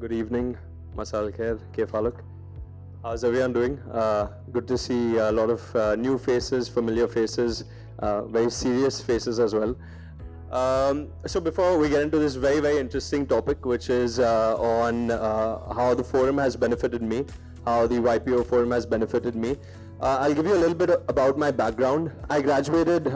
Good evening, Masal Khair, Kaif Halak. How's everyone doing? Good to see a lot of new faces, familiar faces, very serious faces as well. So before we get into this very, very interesting topic, which is on how the forum has benefited me, how the YPO forum has benefited me, I'll give you a little bit about my background. I graduated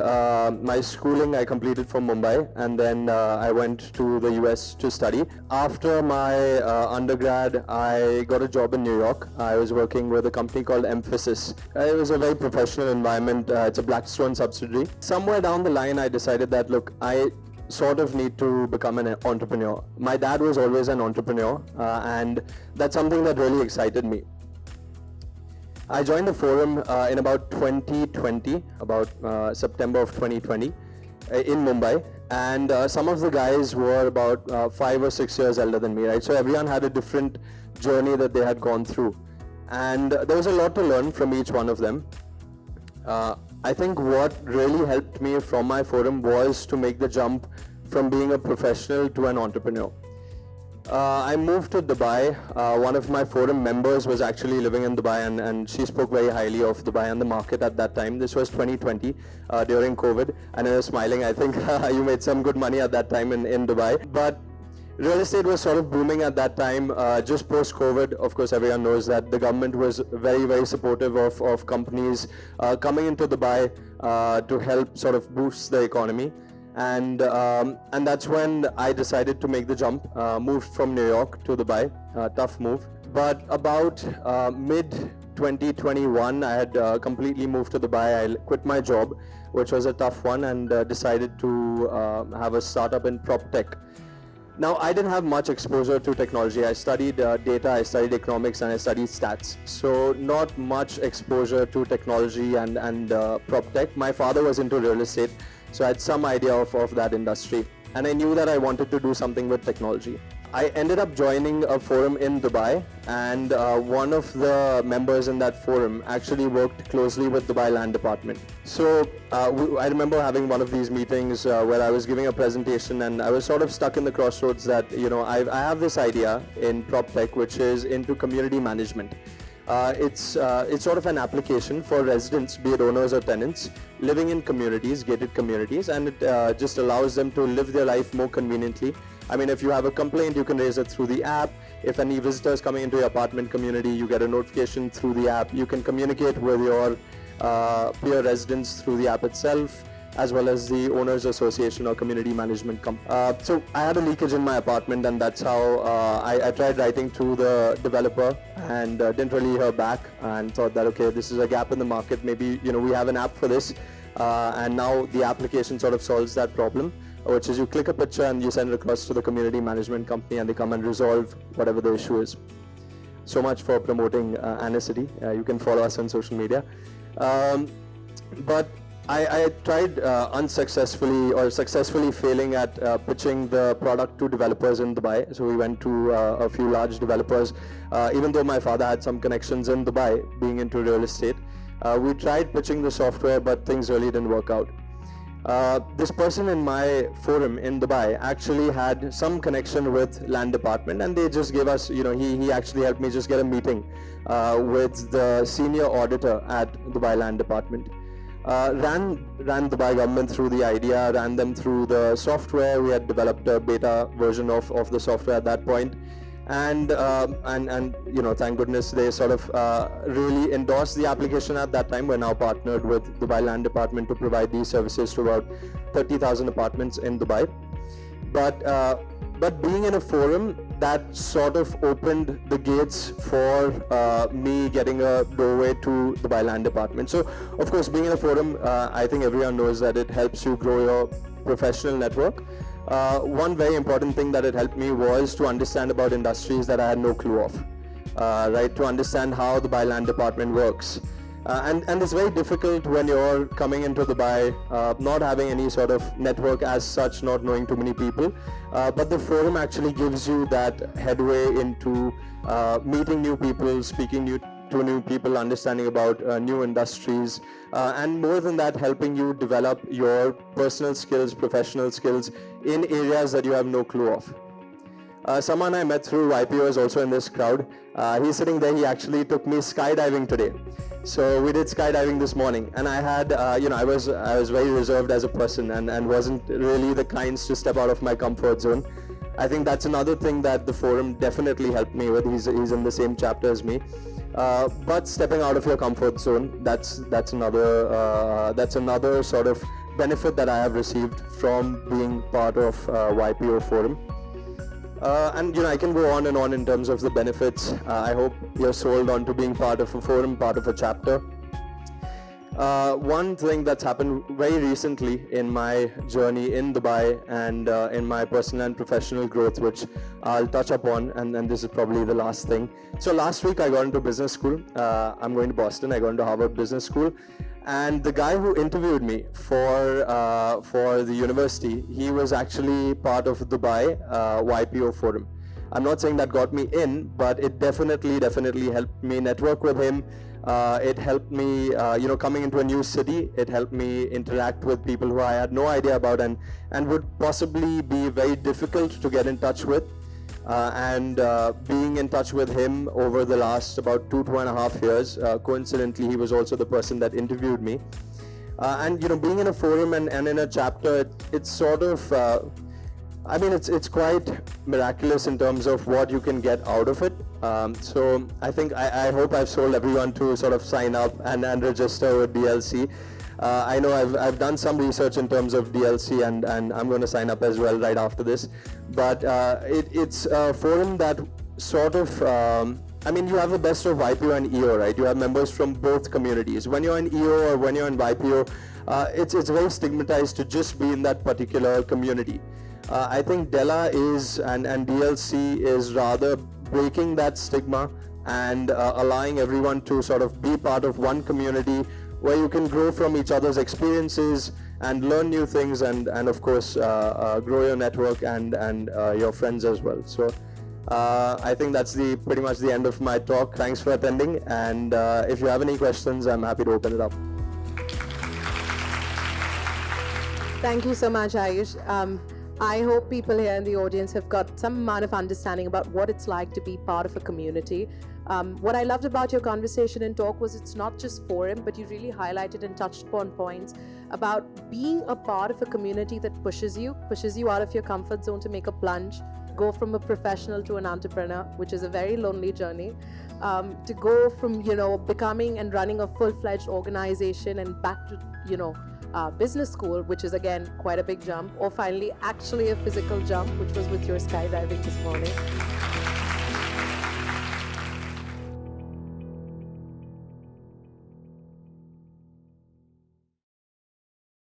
my schooling, I completed from Mumbai, and then I went to the US to study. After my undergrad, I got a job in New York. I was working with a company called Emphasis. It was a very professional environment. It's a Blackstone subsidiary. Somewhere down the line, I decided that, look, I sort of need to become an entrepreneur. My dad was always an entrepreneur, and that's something that really excited me. I joined the forum in about 2020, about September of 2020 in Mumbai, and some of the guys were about 5 or 6 years elder than me, right? So everyone had a different journey that they had gone through, and there was a lot to learn from each one of them. I think what really helped me from my forum was to make the jump from being a professional to an entrepreneur. I moved to Dubai. One of my forum members was actually living in Dubai, and she spoke very highly of Dubai and the market at that time. This was 2020 during COVID, and I was smiling. I think you made some good money at that time in Dubai. But real estate was sort of booming at that time, just post-COVID. Of course, everyone knows that the government was very, very supportive of companies coming into Dubai to help sort of boost the economy. And that's when I decided to make the jump, moved from New York to Dubai, tough move. But about mid-2021, I had completely moved to Dubai. I quit my job, which was a tough one, and decided to have a startup in prop tech. Now, I didn't have much exposure to technology. I studied data, I studied economics, and I studied stats. So not much exposure to technology and prop tech. My father was into real estate, so I had some idea of that industry. And I knew that I wanted to do something with technology. I ended up joining a forum in Dubai, and one of the members in that forum actually worked closely with Dubai Land Department. So I remember having one of these meetings where I was giving a presentation, and I was sort of stuck in the crossroads that, you know, I have this idea in prop tech, which is into community management. It's sort of an application for residents, be it owners or tenants, living in communities, gated communities, and it just allows them to live their life more conveniently. I mean, if you have a complaint, you can raise it through the app. If any visitors coming into your apartment community, you get a notification through the app. You can communicate with your peer residents through the app itself, as well as the owners association or community management company. So I had a leakage in my apartment, and that's how I tried writing to the developer, and didn't really hear back, and thought that, okay, this is a gap in the market. Maybe, you know, we have an app for this, and now the application sort of solves that problem, which is you click a picture and you send it across to the community management company, and they come and resolve whatever the issue is. So much for promoting Anicity. You can follow us on social media. But I tried unsuccessfully or successfully failing at pitching the product to developers in Dubai. So we went to a few large developers. Even though my father had some connections in Dubai, being into real estate, we tried pitching the software, but things really didn't work out. This person in my forum in Dubai actually had some connection with land department, and they just gave us, you know, he actually helped me just get a meeting with the senior auditor at Dubai Land Department. Ran Dubai government through the idea, ran them through the software. We had developed a beta version of the software at that point. And you know, thank goodness they sort of really endorsed the application at that time. We're now partnered with Dubai Land Department to provide these services to about 30,000 apartments in Dubai. But being in a forum, that sort of opened the gates for me getting a doorway to Dubai Land Department. So, of course, being in a forum, I think everyone knows that it helps you grow your professional network. One very important thing that it helped me was to understand about industries that I had no clue of, right? To understand how the Dubai Land Department works. And it's very difficult when you're coming into Dubai, not having any sort of network as such, not knowing too many people. But the forum actually gives you that headway into meeting new people, speaking to new people, understanding about new industries, and more than that, helping you develop your personal skills, professional skills in areas that you have no clue of. Someone I met through YPO is also in this crowd. He's sitting there. He actually took me skydiving today. So we did skydiving this morning, and I had, I was very reserved as a person, and wasn't really the kinds to step out of my comfort zone. I think that's another thing that the forum definitely helped me with. He's in the same chapter as me. But stepping out of your comfort zone, that's another sort of benefit that I have received from being part of YPO forum. And I can go on and on in terms of the benefits. I hope you're sold on to being part of a forum, part of a chapter. One thing that's happened very recently in my journey in Dubai and in my personal and professional growth, which I'll touch upon, and this is probably the last thing. So last week I got into business school. I'm going to Boston. I got into Harvard Business School. And the guy who interviewed me for the university, he was actually part of Dubai YPO forum. I'm not saying that got me in, but it definitely helped me network with him. It helped me, coming into a new city. It helped me interact with people who I had no idea about and would possibly be very difficult to get in touch with. Being in touch with him over the last about 2.5 years, coincidentally, he was also the person that interviewed me. Being in a forum and in a chapter, it's sort of, it's quite miraculous in terms of what you can get out of it. So I think I hope I've sold everyone to sort of sign up and register with DLC. I know I've done some research in terms of DLC, and I'm going to sign up as well right after this. But it's a forum that sort of, you have the best of YPO and EO, right? You have members from both communities. When you're in EO or when you're in YPO, it's very stigmatized to just be in that particular community. I think Della is, and DLC is rather breaking that stigma and allowing everyone to sort of be part of one community where you can grow from each other's experiences and learn new things and of course grow your network and your friends as well. So I think that's pretty much the end of my talk. Thanks for attending, and if you have any questions, I'm happy to open it up. Thank you so much, Ayush. I hope people here in the audience have got some amount of understanding about what it's like to be part of a community. What I loved about your conversation and talk was it's not just forum, but you really highlighted and touched upon points about being a part of a community that pushes you out of your comfort zone to make a plunge, go from a professional to an entrepreneur, which is a very lonely journey, to go from, becoming and running a full-fledged organization and back to, business school, which is again quite a big jump, or finally actually a physical jump, which was with your skydiving this morning.